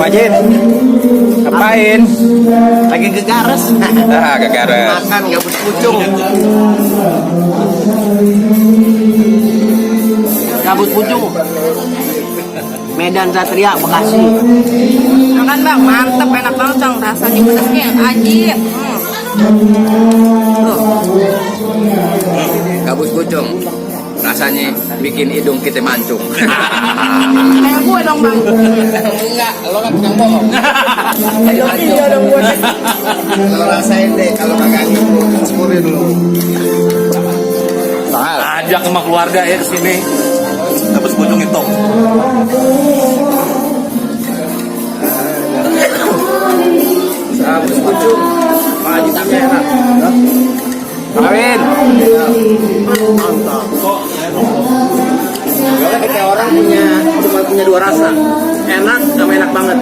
Majid, ngapain? Lagi gegares. Gegares. Makan gabus pucung. Gabus pucung. Medan Satria, Bekasi. Makan bang, mantep, enak banget cang, rasanya pedasnya ajib. Gabus pucung. Rasanya bikin hidung kita mancung. Kayak gue dong bang. Enggak, lo kan tukang bohong. Iya dong gue. Kalau rasain deh, kalau kagak gitu, semurin dulu. Ajak sama keluarga ya ke sini. Gabus pucung itu. Gabus pucung. Majid merah. Kawin. Mantap. Kayak orang cuma punya dua rasa, enak sama enak banget.